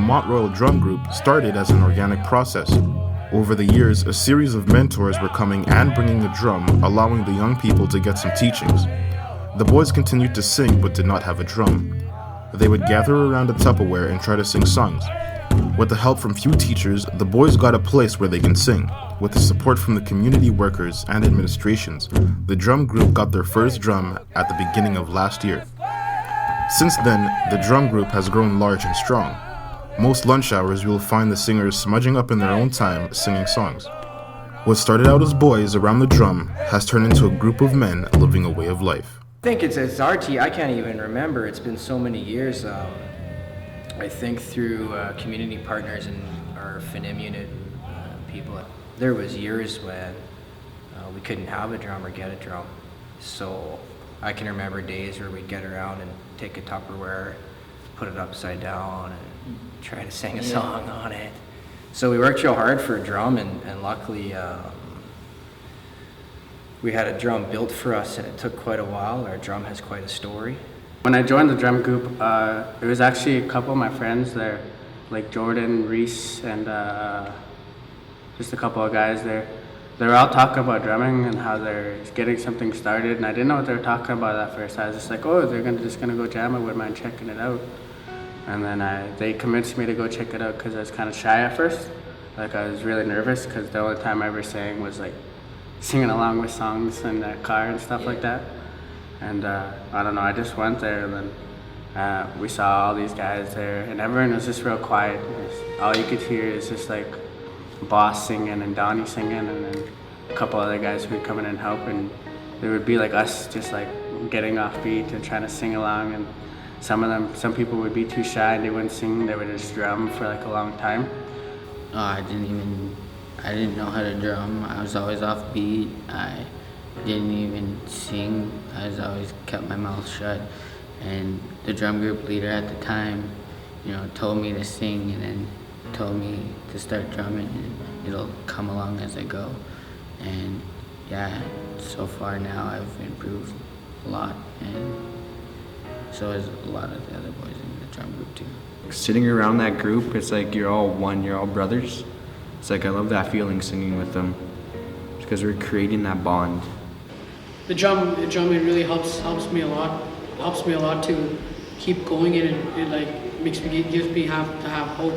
Mont Royal Drum Group started as an organic process. Over the years, a series of mentors were coming and bringing the drum, allowing the young people to get some teachings. The boys continued to sing but did not have a drum. They would gather around a Tupperware and try to sing songs. With the help from few teachers, the boys got a place where they can sing. With the support from the community workers and administrations, the drum group got their first drum at the beginning of last year. Since then, the drum group has grown large and strong. Most lunch hours you will find the singers smudging up in their own time singing songs. What started out as boys around the drum has turned into a group of men living a way of life. I think it's RT. I can't even remember. It's been so many years. I think through community partners and our FNIM unit people, there was years when we couldn't have a drum or get a drum. So I can remember days where we'd get around and take a Tupperware, put it upside down, and try to sing a song on it. So we worked real hard for a drum, and luckily we had a drum built for us, and it took quite a while. Our drum has quite a story. When I joined the drum group, it was actually a couple of my friends there, like Jordan, Reese, and just a couple of guys there. They were all talking about drumming and how they're getting something started, and I didn't know what they were talking about at first. I was just like, oh, they're just gonna go jam it, wouldn't mind checking it out. And then they convinced me to go check it out because I was kind of shy at first. Like I was really nervous because the only time I ever sang was like singing along with songs in the car and stuff like that. And I don't know, I just went there, and then we saw all these guys there, and everyone was just real quiet. All you could hear is just like Boss singing and Donnie singing, and then a couple other guys who would come in and help, and it would be like us just like getting off beat and trying to sing along. And some people would be too shy and they wouldn't sing, they would just drum for like a long time. I didn't know how to drum. I was always off beat. I didn't even sing. I was always kept my mouth shut. And the drum group leader at the time, told me to sing and then told me to start drumming, and it'll come along as I go. And yeah, so far now I've improved a lot, and so has a lot of the other boys in the drum group too. Sitting around that group, it's like you're all one, you're all brothers. It's like I love that feeling singing with them because we're creating that bond. The drumming really helps me a lot. Helps me a lot to keep going, and it like gives me to have hope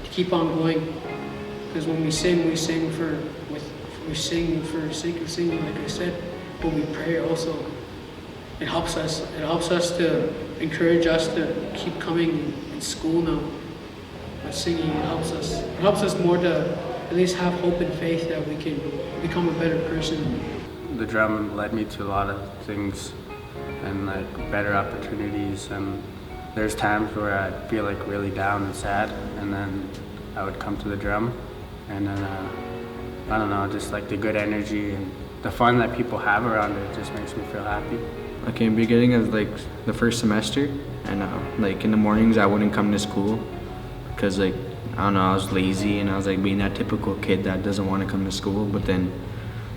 to keep on going. Because when we sing for sake of singing, like I said. When we pray also, it helps us. It helps us to encourage us to keep coming in school now. But singing, it helps us. It helps us more to at least have hope and faith that we can become a better person. The drum led me to a lot of things and like better opportunities, and there's times where I'd feel like really down and sad, and then I would come to the drum, and then I don't know, just like the good energy and the fun that people have around it just makes me feel happy. Like in the beginning of like the first semester, and like in the mornings I wouldn't come to school because like I don't know, I was lazy and I was like being that typical kid that doesn't want to come to school. But then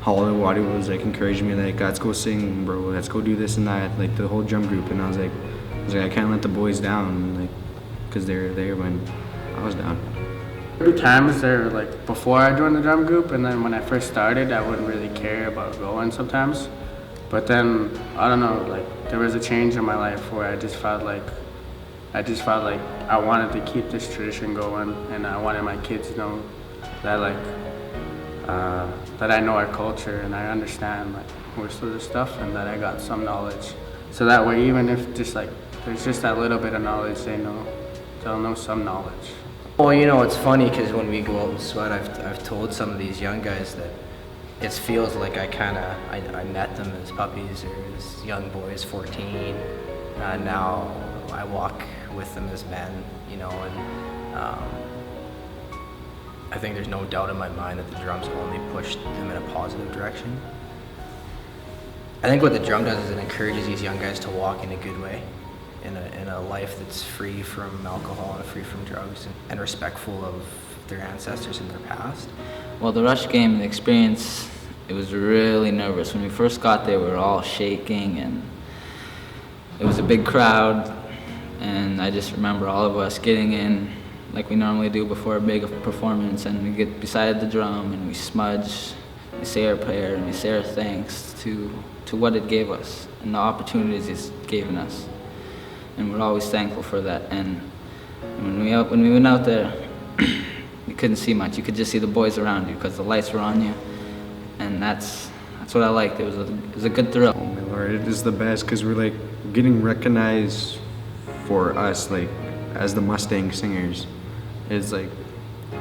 Holly Waddy was like encouraging me like, let's go sing, bro, let's go do this and that, like the whole drum group. And I was like I can't let the boys down, like because they're there when I was down. Every times there, like before I joined the drum group, and then when I first started, I wouldn't really care about going sometimes. But then I don't know, like there was a change in my life where I just felt like I wanted to keep this tradition going, and I wanted my kids to know that that I know our culture and I understand like most of the stuff, and that I got some knowledge. So that way, even if just like there's just that little bit of knowledge, they'll know some knowledge. Well, it's funny because when we go out and sweat, I've told some of these young guys that it feels like I met them as puppies or as young boys, 14, and now I walk with them as men, and I think there's no doubt in my mind that the drums only pushed them in a positive direction. I think what the drum does is it encourages these young guys to walk in a good way, in a life that's free from alcohol and free from drugs and respectful of their ancestors and their past. Well, the rush game, the experience, it was really nervous. When we first got there, we were all shaking, and it was a big crowd, and I just remember all of us getting in, like we normally do before a big performance, and we get beside the drum and we smudge, we say our prayer and we say our thanks to what it gave us and the opportunities it's given us. And we're always thankful for that. And when we went out there, you couldn't see much. You could just see the boys around you because the lights were on you. And that's what I liked. It was a good thrill. Oh my Lord, it is the best because we're like getting recognized for us, like as the Mustang Singers. It's like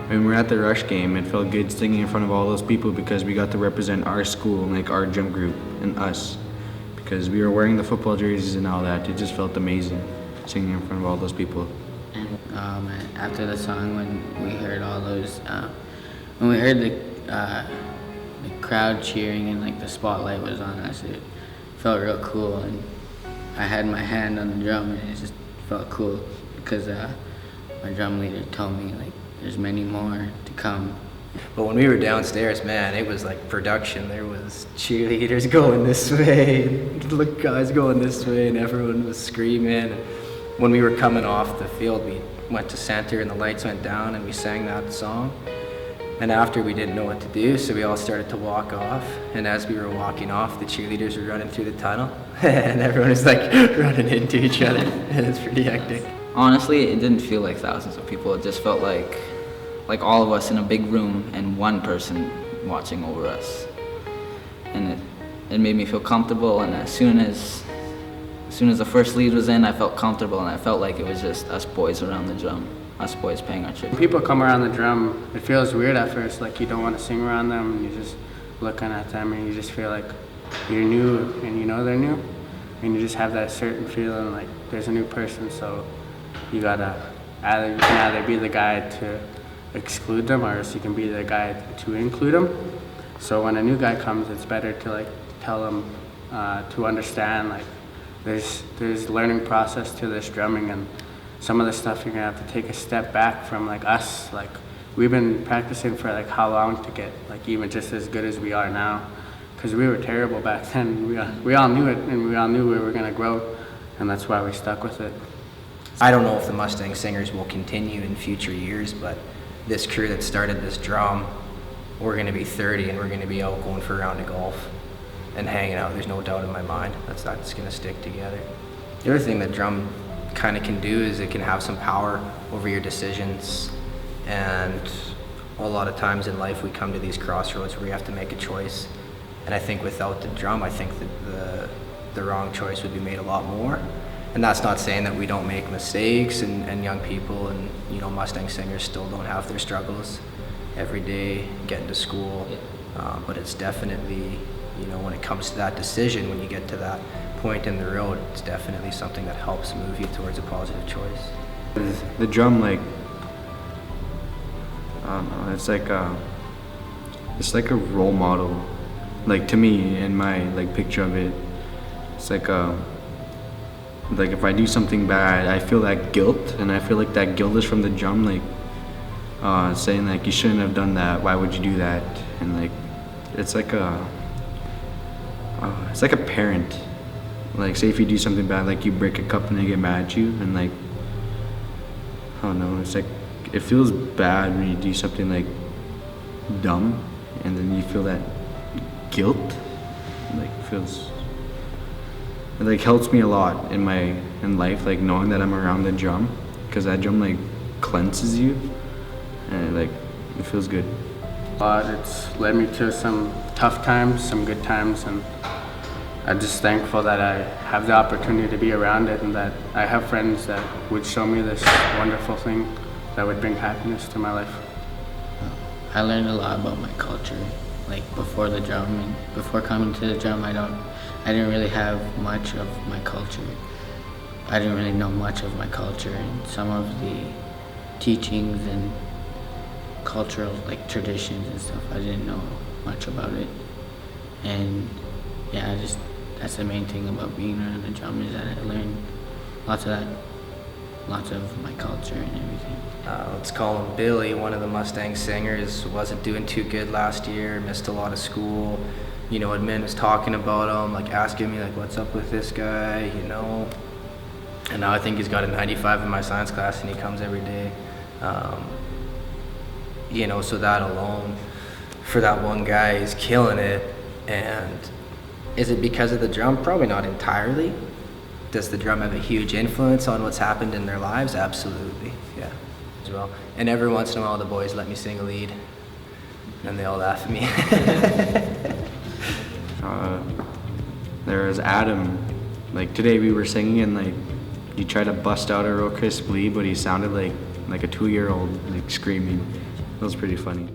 when we're at the Rush game, it felt good singing in front of all those people because we got to represent our school and like our drum group and us. Because we were wearing the football jerseys and all that. It just felt amazing singing in front of all those people. And after the song, when we heard all those, when we heard the crowd cheering and like the spotlight was on us, it felt real cool. And I had my hand on the drum and it just felt cool because my drum leader told me like there's many more to come. But when we were downstairs, man, it was like production. There was cheerleaders going this way, look guys going this way, and everyone was screaming. When we were coming off the field, we went to center and the lights went down and we sang that song. And after, we didn't know what to do, so we all started to walk off. And as we were walking off, the cheerleaders were running through the tunnel and everyone was like running into each other. And it's pretty hectic. Honestly, it didn't feel like thousands of people. It just felt like all of us in a big room and one person watching over us. And it made me feel comfortable, and as soon as the first lead was in, I felt comfortable, and I felt like it was just us boys around the drum, us boys paying our tribute. When people come around the drum, it feels weird at first, like you don't want to sing around them, and you're just looking at them, and you just feel like you're new, and you know they're new, and you just have that certain feeling like there's a new person, so you can either be the guy to exclude them, or else you can be the guy to include them. So when a new guy comes, it's better to like tell them to understand like there's learning process to this drumming, and some of the stuff you're gonna have to take a step back from. Like us, like we've been practicing for like how long to get like even just as good as we are now, because we were terrible back then. We all knew it, and we all knew we were gonna grow, and that's why we stuck with it. I don't know if the Mustang Singers will continue in future years, but this crew that started this drum, we're going to be 30 and we're going to be out going for a round of golf and hanging out. There's no doubt in my mind that's going to stick together. The other thing that drum kind of can do is it can have some power over your decisions, and a lot of times in life we come to these crossroads where we have to make a choice, and I think without the drum, I think that the wrong choice would be made a lot more. And that's not saying that we don't make mistakes, and young people and Mustang Singers still don't have their struggles every day getting to school. But it's definitely, when it comes to that decision, when you get to that point in the road, it's definitely something that helps move you towards a positive choice. The drum, like, I don't know, it's like a role model, like to me in my like picture of it. It's like if I do something bad, I feel that guilt, and I feel like that guilt is from the drum, like saying like you shouldn't have done that. Why would you do that? And like it's like a parent. Like say if you do something bad, like you break a cup and they get mad at you, and like I don't know. It's like it feels bad when you do something like dumb, and then you feel that guilt. Like it like helps me a lot in life, like knowing that I'm around the drum, because that drum like cleanses you, and it feels good. It's led me to some tough times, some good times, and I'm just thankful that I have the opportunity to be around it, and that I have friends that would show me this wonderful thing that would bring happiness to my life. I learned a lot about my culture, like before the drum, and before coming to the drum, I didn't really have much of my culture. I didn't really know much of my culture, and some of the teachings and cultural like traditions and stuff, I didn't know much about it. And yeah, that's the main thing about being around the drum, is that I learned lots of my culture and everything. Let's call him Billy, one of the Mustang Singers, wasn't doing too good last year, missed a lot of school. Admin was talking about him, like asking me like, what's up with this guy, And now I think he's got a 95 in my science class, and he comes every day. You know, so that alone for that one guy is killing it. And is it because of the drum? Probably not entirely. Does the drum have a huge influence on what's happened in their lives? Absolutely, yeah, as well. And every once in a while the boys let me sing a lead and they all laugh at me. There was Adam, like today we were singing and like he tried to bust out a real crisp lead, but he sounded like a 2-year-old like screaming. It was pretty funny.